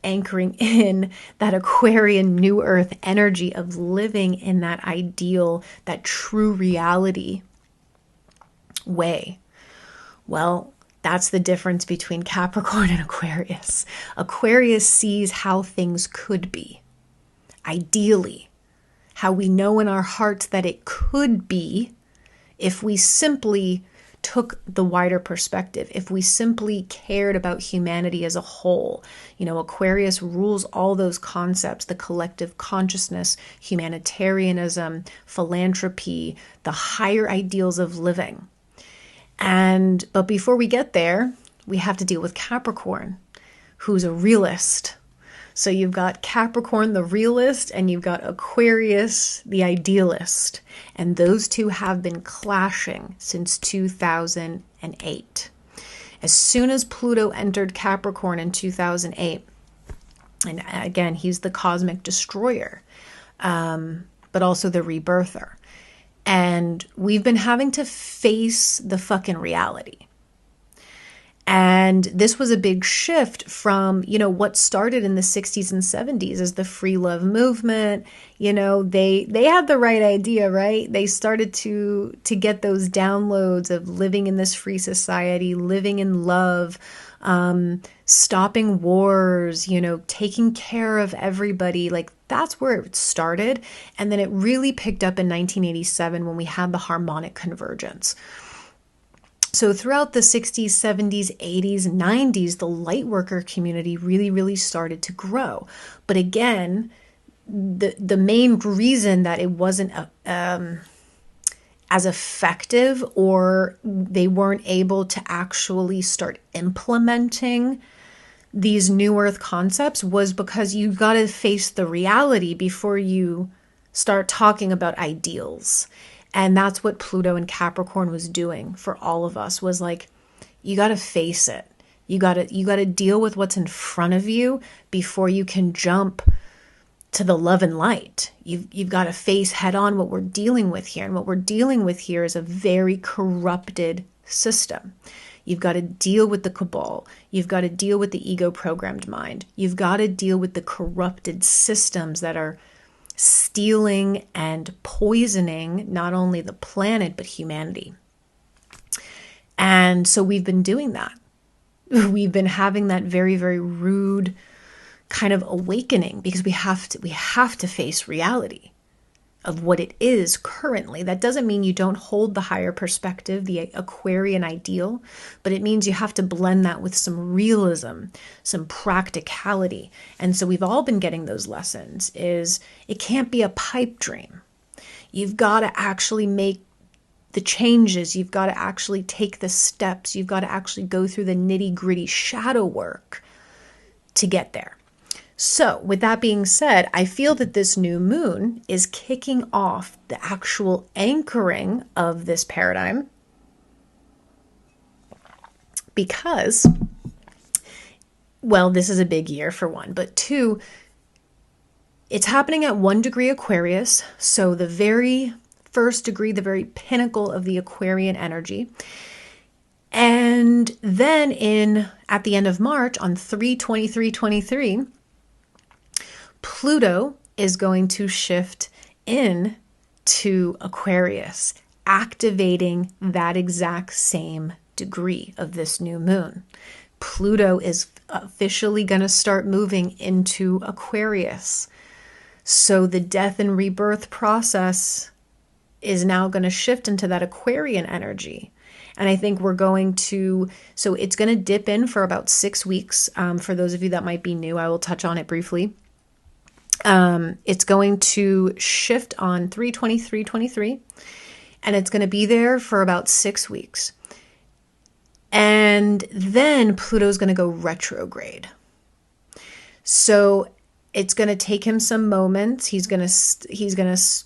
anchoring in that Aquarian New Earth energy of living in that ideal, that true reality way. Well, that's the difference between Capricorn and Aquarius. Aquarius sees how things could be, ideally, how we know in our hearts that it could be if we simply took the wider perspective, if we simply cared about humanity as a whole. Aquarius rules all those concepts, the collective consciousness, humanitarianism, philanthropy, the higher ideals of living. But before we get there, we have to deal with Capricorn, who's a realist. So you've got Capricorn, the realist, and you've got Aquarius, the idealist. And those two have been clashing since 2008. As soon as Pluto entered Capricorn in 2008, and again, he's the cosmic destroyer, but also the rebirther. And we've been having to face the fucking reality. And this was a big shift from, what started in the 60s and 70s as the free love movement. They had the right idea, right? They started to get those downloads of living in this free society, living in love, stopping wars, taking care of everybody. Like, that's where it started. And then it really picked up in 1987 when we had the harmonic convergence. So throughout the 60s, 70s, 80s, 90s, the light worker community really, really started to grow. But again, the main reason that it wasn't as effective, or they weren't able to actually start implementing these new earth concepts, was because you got to face the reality before you start talking about ideals. And that's what Pluto and Capricorn was doing for all of us, was like, you got to face it. You got to deal with what's in front of you before you can jump to the love and light. You've got to face head on what we're dealing with here. And what we're dealing with here is a very corrupted system. You've got to deal with the cabal. You've got to deal with the ego-programmed mind. You've got to deal with the corrupted systems that are stealing and poisoning not only the planet, but humanity. And so we've been doing that. We've been having that very, very rude kind of awakening, because we have to face reality of what it is currently. That doesn't mean you don't hold the higher perspective, the Aquarian ideal, but it means you have to blend that with some realism, some practicality. And so we've all been getting those lessons. Is it can't be a pipe dream. You've got to actually make the changes. You've got to actually take the steps. You've got to actually go through the nitty-gritty shadow work to get there. So with that being said, I feel that this new moon is kicking off the actual anchoring of this paradigm, because, well, this is a big year for one, but two, it's happening at 1 degree Aquarius. So the very first degree, the very pinnacle of the Aquarian energy. And then at the end of March on 3/23/23, Pluto is going to shift in to Aquarius, activating that exact same degree of this new moon. Pluto is officially going to start moving into Aquarius. So the death and rebirth process is now going to shift into that Aquarian energy. And I think so it's going to dip in for about 6 weeks. For those of you that might be new, I will touch on it briefly. It's going to shift on 3/23/23, and it's going to be there for about 6 weeks. And then Pluto's going to go retrograde. So it's going to take him some moments. He's going to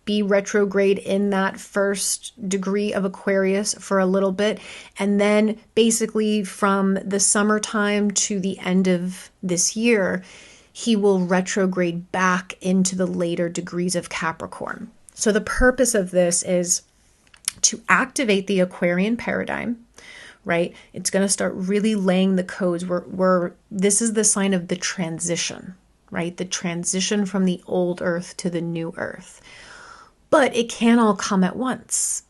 be retrograde in that first degree of Aquarius for a little bit. And then basically from the summertime to the end of this year, he will retrograde back into the later degrees of Capricorn. So the purpose of this is to activate the Aquarian paradigm, right? It's going to start really laying the codes. This is the sign of the transition, right? The transition from the old earth to the new earth. But it can't all come at once.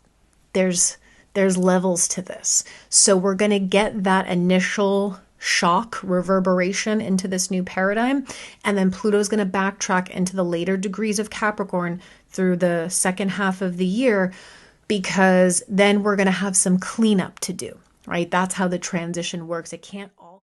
There's levels to this. So we're going to get that initial shock reverberation into this new paradigm, and then Pluto's going to backtrack into the later degrees of Capricorn through the second half of the year, because then we're going to have some cleanup to do, right? That's how the transition works. It can't all